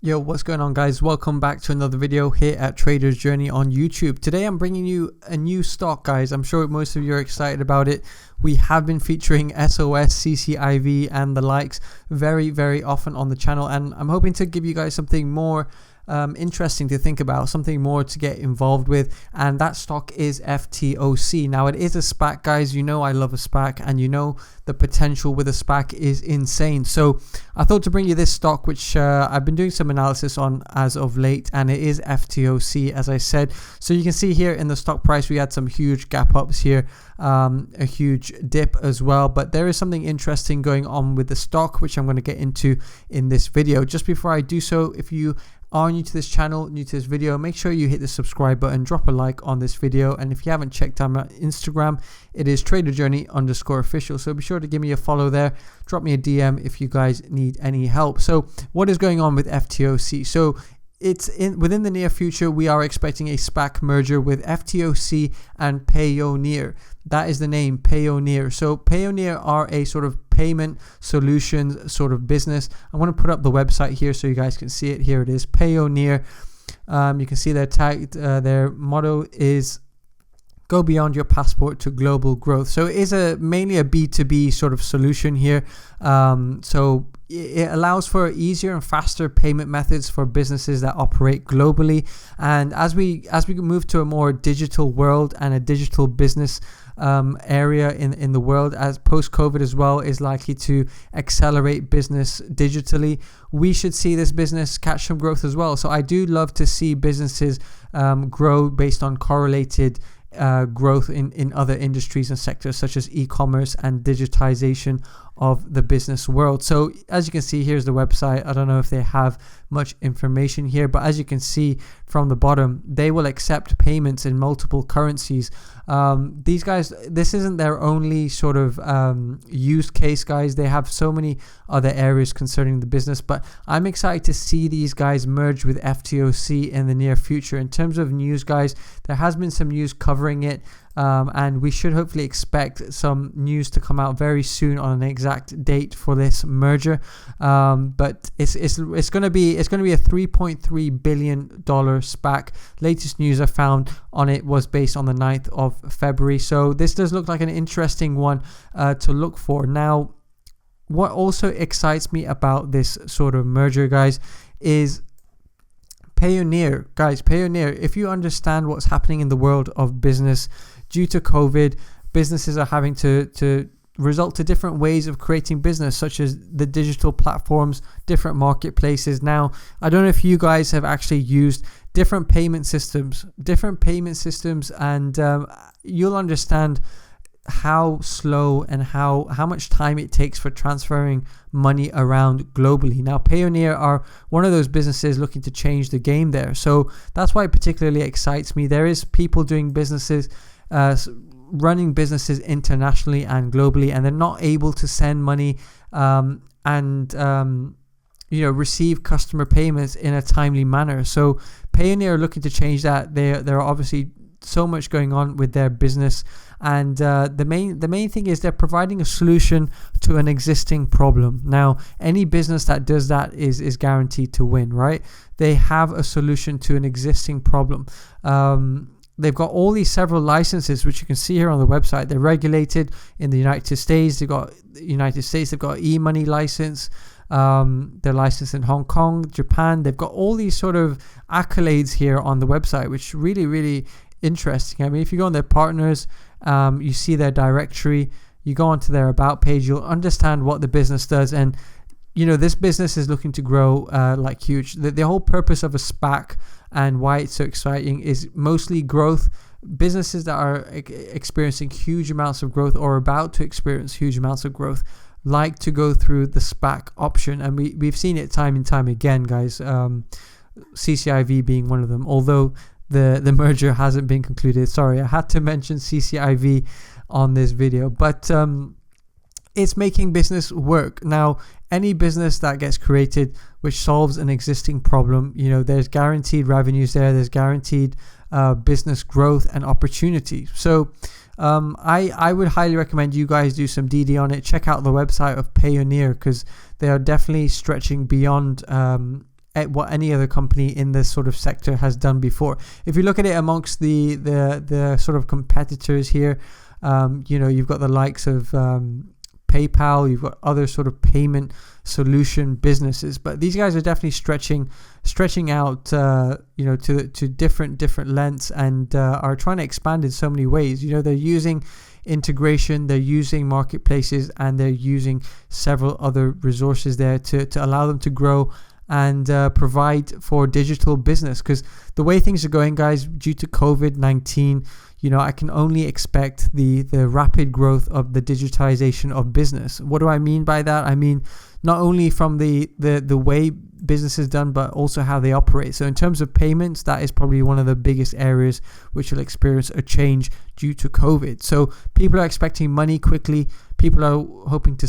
Yo, what's going on, guys? Welcome back to another video here at Trader's Journey on YouTube. Today I'm bringing you a new stock, guys. I'm sure most of you are excited about it. We have been featuring SOS, CCIV and the likes very often on the channel, and I'm hoping to give you guys something more interesting to think about, something more to get involved with, and that stock is FTOC. Now, it is a SPAC, guys. You know I love a SPAC, and you know the potential with a SPAC is insane. So I thought to bring you this stock, which I've been doing some analysis on as of late, and it is FTOC, as I said. So you can see here in the stock price we had some huge gap ups here, a huge dip as well, but there is something interesting going on with the stock, which I'm going to get into in this video. Just before I do so, if you are new to this channel, new to this video, make sure you hit the subscribe button, drop a like on this video, and if you haven't checked out my Instagram, it is traderjourney_official, so be sure to give me a follow there. Drop me a DM if you guys need any help. So what is going on with FTOC? So it's within the near future, we are expecting a SPAC merger with FTOC and Payoneer. That is the name, Payoneer. So Payoneer are a sort of payment solutions sort of business. I'm going to put up the website here so you guys can see it. Here it is, Payoneer. You can see their tag, their motto is "Go beyond your passport to global growth." So it is mainly a B2B sort of solution here. So it allows for easier and faster payment methods for businesses that operate globally. And as we move to a more digital world and a digital business area in the world, as post-COVID as well is likely to accelerate business digitally, we should see this business catch some growth as well. So I do love to see businesses grow based on correlated growth in other industries and sectors such as e-commerce and digitization of the business world. So as you can see, here's the website. I don't know if they have much information here, but as you can see from the bottom, they will accept payments in multiple currencies. These guys, this isn't their only sort of use case, guys. They have so many other areas concerning the business, but I'm excited to see these guys merge with FTOC in the near future. In terms of news, guys, there has been some news covering it, and we should hopefully expect some news to come out very soon on an exact date for this merger. But it's going to be a $3.3 billion SPAC. Latest news I found on it was based on the 9th of February. So this does look like an interesting one to look for. Now, what also excites me about this sort of merger, guys, is Payoneer. Guys, Payoneer, if you understand what's happening in the world of business due to COVID, businesses are having to result to different ways of creating business, such as the digital platforms, different marketplaces. Now, I don't know if you guys have actually used different payment systems, and you'll understand how slow and how much time it takes for transferring money around globally. Now, Payoneer are one of those businesses looking to change the game there. So that's why it particularly excites me. There is people doing businesses, running businesses internationally and globally, and they're not able to send money and receive customer payments in a timely manner. So Payoneer are looking to change that. There are obviously so much going on with their business, and the main thing is they're providing a solution to an existing problem. Now, any business that does that is guaranteed to win, right? They have a solution to an existing problem. They've got all these several licenses, which you can see here on the website. They're regulated in the United States. They've got e-money license. They're licensed in Hong Kong, Japan. They've got all these sort of accolades here on the website, which really interesting. I mean, if you go on their partners, you see their directory, you go onto their about page, you'll understand what the business does. And this business is looking to grow like huge. The whole purpose of a SPAC and why it's so exciting is mostly growth. Businesses that are experiencing huge amounts of growth or about to experience huge amounts of growth like to go through the SPAC option, and we've seen it time and time again, guys. CCIV being one of them, although the merger hasn't been concluded. Sorry, I had to mention CCIV on this video, but it's making business work. Now, any business that gets created which solves an existing problem, there's guaranteed revenues there's guaranteed business growth and opportunity. So I would highly recommend you guys do some DD on it. Check out the website of Payoneer, because they are definitely stretching beyond at what any other company in this sort of sector has done before. If you look at it amongst the sort of competitors here, you've got the likes of PayPal, you've got other sort of payment solution businesses, but these guys are definitely stretching out to different lengths, and are trying to expand in so many ways. They're using integration, they're using marketplaces, and they're using several other resources there to allow them to grow and provide for digital business. Because the way things are going, guys, due to COVID-19, I can only expect the rapid growth of the digitization of business. What do I mean by that? I mean not only from the way business is done, but also how they operate. So in terms of payments, that is probably one of the biggest areas which will experience a change due to COVID. So people are expecting money quickly. People are hoping to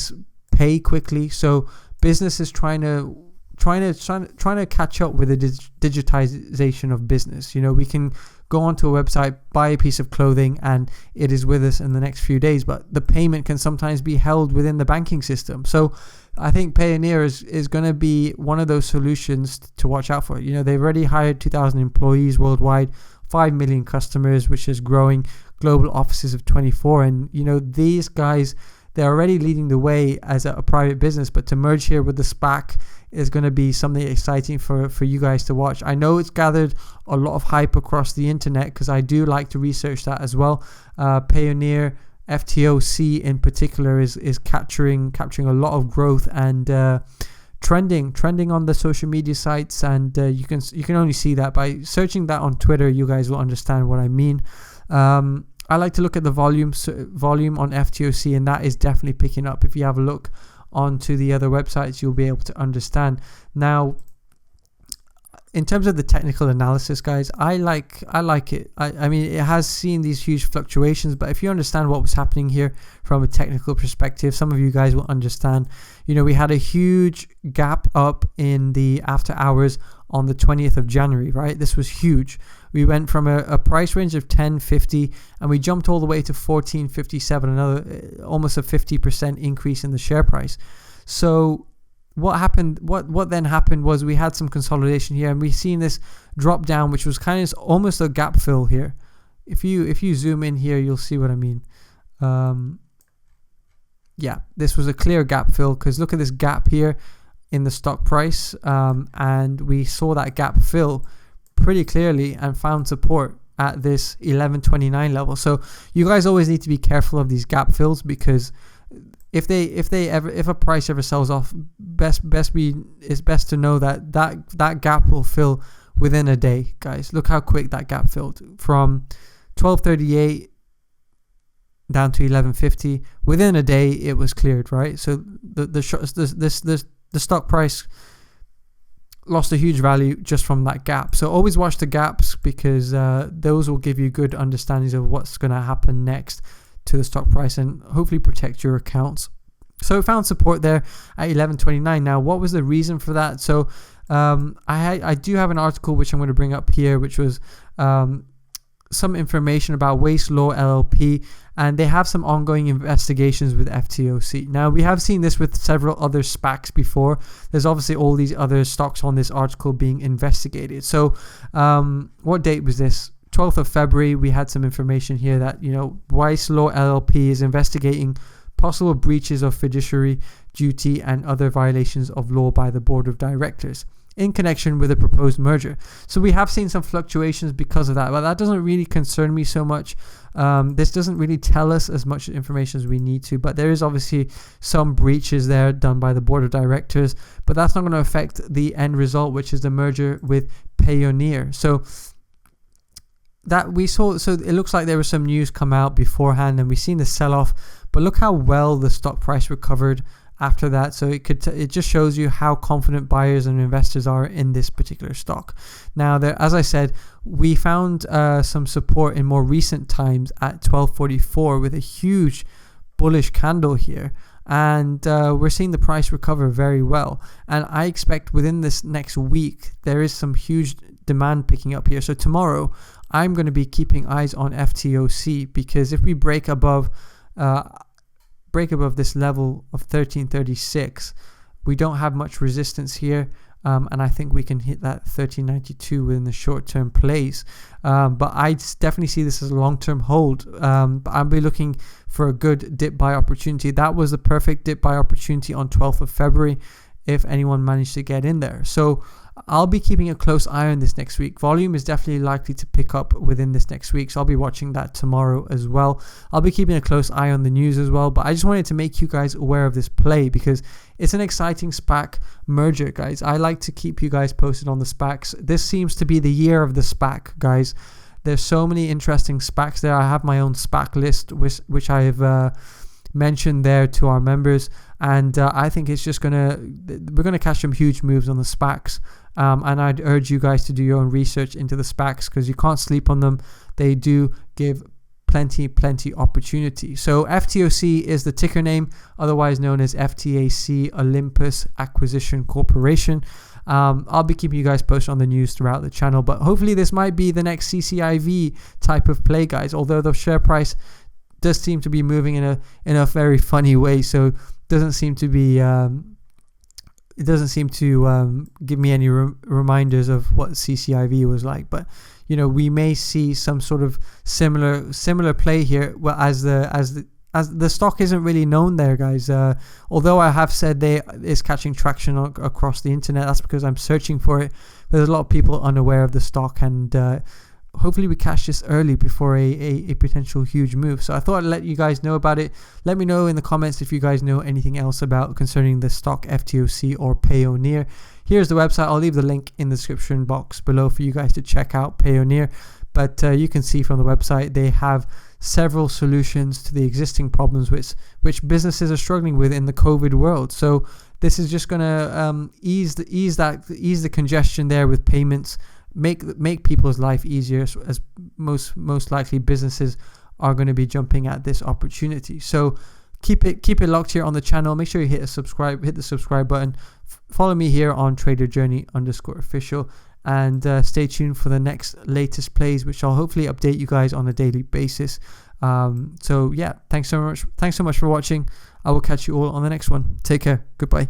pay quickly. So business is trying to catch up with the digitization of business. We can go onto a website, buy a piece of clothing, and it is with us in the next few days, but the payment can sometimes be held within the banking system. So I think Payoneer is going to be one of those solutions to watch out for. They've already hired 2,000 employees worldwide, 5 million customers, which is growing, global offices of 24, and these guys, they're already leading the way as a private business, but to merge here with the SPAC is going to be something exciting for you guys to watch. I know it's gathered a lot of hype across the internet, because I do like to research that as well. Payoneer, FTOC in particular, is capturing a lot of growth and trending on the social media sites, and you can only see that by searching that on Twitter. You guys will understand what I mean. I like to look at the volume on FTOC, and that is definitely picking up. If you have a look onto the other websites, you'll be able to understand. Now, in terms of the technical analysis, guys, I like it. I mean, it has seen these huge fluctuations, but if you understand what was happening here from a technical perspective, some of you guys will understand. We had a huge gap up in the after hours on the 20th of January, right? This was huge. We went from a price range of 10.50 and we jumped all the way to 14.57, another almost a 50% increase in the share price. So what happened? What then happened was we had some consolidation here, and we've seen this drop down, which was kind of almost a gap fill here. If you zoom in here, you'll see what I mean. Yeah, this was a clear gap fill, because look at this gap here in the stock price, and we saw that gap fill pretty clearly and found support at this 11.29 level. So you guys always need to be careful of these gap fills, because if a price ever sells off, it's best to know that gap will fill within a day, guys. Look how quick that gap filled from 12.38 down to 11.50. Within a day, it was cleared, right? So the stock price lost a huge value just from that gap. So always watch the gaps, because those will give you good understandings of what's going to happen next to the stock price, and hopefully protect your accounts. So it found support there at 11.29. Now, what was the reason for that? So I do have an article which I'm going to bring up here, which was some information about Waste Law LLP, and they have some ongoing investigations with FTOC. Now, we have seen this with several other SPACs before. There's obviously all these other stocks on this article being investigated. So what date was this? 12th of February, we had some information here that, Waste Law LLP is investigating possible breaches of fiduciary duty and other violations of law by the board of directors in connection with a proposed merger. So we have seen some fluctuations because of that, but that doesn't really concern me so much. This doesn't really tell us as much information as we need to, but there is obviously some breaches there done by the board of directors, but that's not going to affect the end result, which is the merger with Payoneer. So that we saw, so it looks like there was some news come out beforehand, and we've seen the sell-off, but look how well the stock price recovered after that. So it just shows you how confident buyers and investors are in this particular stock. Now, as I said, we found some support in more recent times at 12.44 with a huge bullish candle here, and we're seeing the price recover very well, and I expect within this next week there is some huge demand picking up here. So tomorrow I'm going to be keeping eyes on FTOC, because if we break above this level of 13.36, we don't have much resistance here. and I think we can hit that 1392 within the short-term plays. But I definitely see this as a long-term hold. But I'll be looking for a good dip buy opportunity. That was the perfect dip buy opportunity on 12th of February if anyone managed to get in there. So I'll be keeping a close eye on this next week. Volume is definitely likely to pick up within this next week, so I'll be watching that tomorrow as well. I'll be keeping a close eye on the news as well, but I just wanted to make you guys aware of this play because it's an exciting SPAC merger, guys. I like to keep you guys posted on the SPACs. This seems to be the year of the SPAC, guys. There's so many interesting SPACs there. I have my own SPAC list, which I have mentioned there to our members, and I think it's just we're gonna catch some huge moves on the SPACs. And I'd urge you guys to do your own research into the SPACs because you can't sleep on them. They do give plenty opportunity. So FTOC is the ticker name, otherwise known as FTAC Olympus Acquisition Corporation. I'll be keeping you guys posted on the news throughout the channel, but hopefully this might be the next CCIV type of play, guys, although the share price does seem to be moving in a very funny way, so doesn't seem to be it doesn't seem to give me any reminders of what CCIV was like. But you know, we may see some sort of similar play here. Well, as the stock isn't really known there, guys. Although I have said it's catching traction across the internet, that's because I'm searching for it. There's a lot of people unaware of the stock, and hopefully we catch this early before a potential huge move. So I thought I'd let you guys know about it. Let me know in the comments if you guys know anything else about concerning the stock FTOC or Payoneer. Here's the website. I'll leave the link in the description box below for you guys to check out Payoneer. But you can see from the website they have several solutions to the existing problems which businesses are struggling with in the COVID world. So this is just going to ease the congestion there with payments. Make people's life easier, as most likely businesses are going to be jumping at this opportunity. So keep it locked here on the channel. Make sure you hit the subscribe button. Follow me here on TraderJourney_official, and stay tuned for the next latest plays, which I'll hopefully update you guys on a daily basis. So yeah, thanks so much for watching. I will catch you all on the next one. Take care. Goodbye.